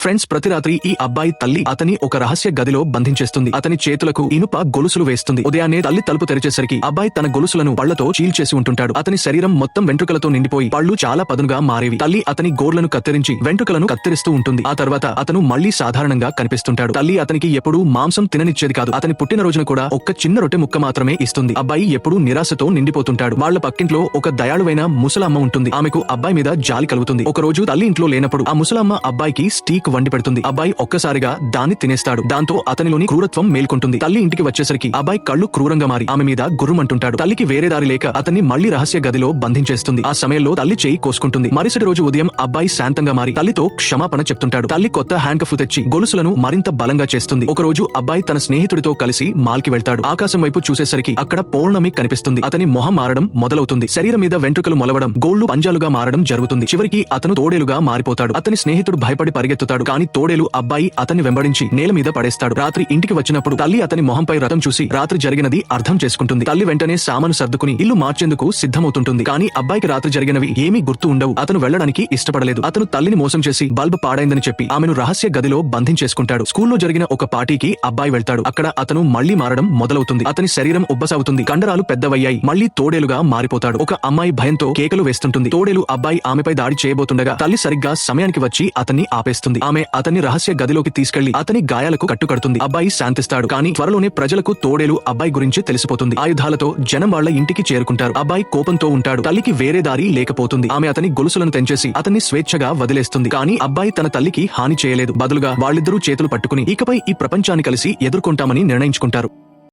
Friends, ప్రతి రాత్రి ఈ అబ్బాయి తల్లి అతని ఒక రహస్య గదిలో బంధించేస్తుంది. అతని చేతులకు ఇనుప గొలుసులు వేస్తుంది. ఉదయాన్నే తల్లి తలుపు తెరిచేసరికి అబ్బాయి తన గొలుసులను పళ్లతో చీల్చేసి ఉంటుంటాడు. అతని శరీరం మొత్తం వెంట్రుకలతో నిండిపోయి పళ్ళు చాలా పదునుగా మారేవి. తల్లి అతని గోర్లను కత్తిరించి వెంట్రుకలను కత్తిరిస్తూ ఉంటుంది. ఆ తర్వాత అతను మళ్లీ సాధారణంగా కనిపిస్తుంటాడు. తల్లి అతనికి ఎప్పుడూ మాంసం తిననిచ్చేది కాదు. అతని పుట్టినరోజున కూడా ఒక్క చిన్న రొట్టె ముక్క మాత్రమే ఇస్తుంది. అబ్బాయి ఎప్పుడూ నిరాశతో నిండిపోతుంటాడు. వాళ్ల పక్కింట్లో ఒక దయాళువైన ముసలమ్మ ఉంటుంది. ఆమెకు అబ్బాయి మీద జాలి కలుగుతుంది. ఒక రోజు తల్లి ఇంట్లో లేనప్పుడు ఆ ముసలమ్మ అబ్బాయికి స్టీక్ వండి పెడుతుంది. అబ్బాయి ఒక్కసారిగా దాన్ని తినేస్తాడు. దాంతో అతనిలోని క్రూరత్వం మేల్కొంటుంది. తల్లి ఇంటికి వచ్చేసరికి అబ్బాయి కళ్ళు క్రూరంగా మారి ఆమె మీద గుర్రుమంటుంటాడు. తల్లికి వేరే దారి లేక అతన్ని మళ్లీ రహస్య గదిలో బంధించేస్తుంది. ఆ సమయంలో తల్లి చేయి కోసుకుంటుంది. మరుసటి రోజు ఉదయం అబ్బాయి శాంతంగా మారి తల్లితో క్షమాపణ చెప్తుంటాడు. తల్లి కొత్త హ్యాండ్ కఫ్ తెచ్చి గొలుసులను మరింత బలంగా చేస్తుంది. ఒక రోజు అబ్బాయి తన స్నేహితుడితో కలిసి మాల్కి వెళ్తాడు. ఆకాశం వైపు చూసేసరికి అక్కడ పౌర్ణమి కనిపిస్తుంది. అతని మొహం మారడం మొదలవుతుంది. శరీరం మీద వెంట్రుకలు మొలవడం, గోళ్లు పంజాలుగా మారడం జరుగుతుంది. చివరికి అతను తోడేలుగా మారిపోతాడు. అతని స్నేహితుడు భయపడి పరిగెత్తుతాడు. కానీ తోడేలు అబ్బాయి అతన్ని వెంబడించి నేల మీద పడేస్తాడు. రాత్రి ఇంటికి వచ్చినప్పుడు తల్లి అతని మొహంపై రథం చూసి రాత్రి జరిగినది అర్థం చేసుకుంటుంది. తల్లి వెంటనే సామాను సర్దుకుని ఇల్లు మార్చేందుకు సిద్ధమవుతుంటుంది. కానీ అబ్బాయికి రాత్రి జరిగినవి ఏమీ గుర్తు ఉండవు. అతను వెళ్లడానికి ఇష్టపడలేదు. అతను తల్లిని మోసం చేసి బల్బ్ పాడైందని చెప్పి ఆమెను రహస్య గదిలో బంధించేసుకుంటాడు. స్కూల్లో జరిగిన ఒక పార్టీకి అబ్బాయి వెళ్తాడు. అక్కడ అతను మళ్లీ మారడం మొదలవుతుంది. అతని శరీరం ఉబ్బసాగుతుంది. కండరాలు పెద్దవయ్యాయి. మళ్లీ తోడేలుగా మారిపోతాడు. ఒక అమ్మాయి భయంతో కేకలు వేస్తుంటుంది. తోడేలు అబ్బాయి ఆమెపై దాడి చేయబోతుండగా తల్లి సరిగ్గా సమయానికి వచ్చి అతన్ని ఆపేస్తుంది. ఆమె అతన్ని రహస్య గదిలోకి తీసుకెళ్లి అతని గాయాలకు కట్టుకడుతుంది. అబ్బాయి శాంతిస్తాడు. కానీ త్వరలోనే ప్రజలకు తోడేలు అబ్బాయి గురించి తెలిసిపోతుంది. ఆయుధాలతో జనం వాళ్ల ఇంటికి చేరుకుంటారు. అబ్బాయి కోపంతో ఉంటాడు. తల్లికి వేరే దారి లేకపోతుంది. ఆమె అతని గొలుసులను తెంచేసి అతన్ని స్వేచ్ఛగా వదిలేస్తుంది. కానీ అబ్బాయి తన తల్లికి హాని చేయలేదు. బదులుగా వాళ్ళిద్దరూ చేతులు పట్టుకుని ఇకపై ఈ ప్రపంచాన్ని కలిసి ఎదుర్కొంటామని నిర్ణయించుకుంటారు.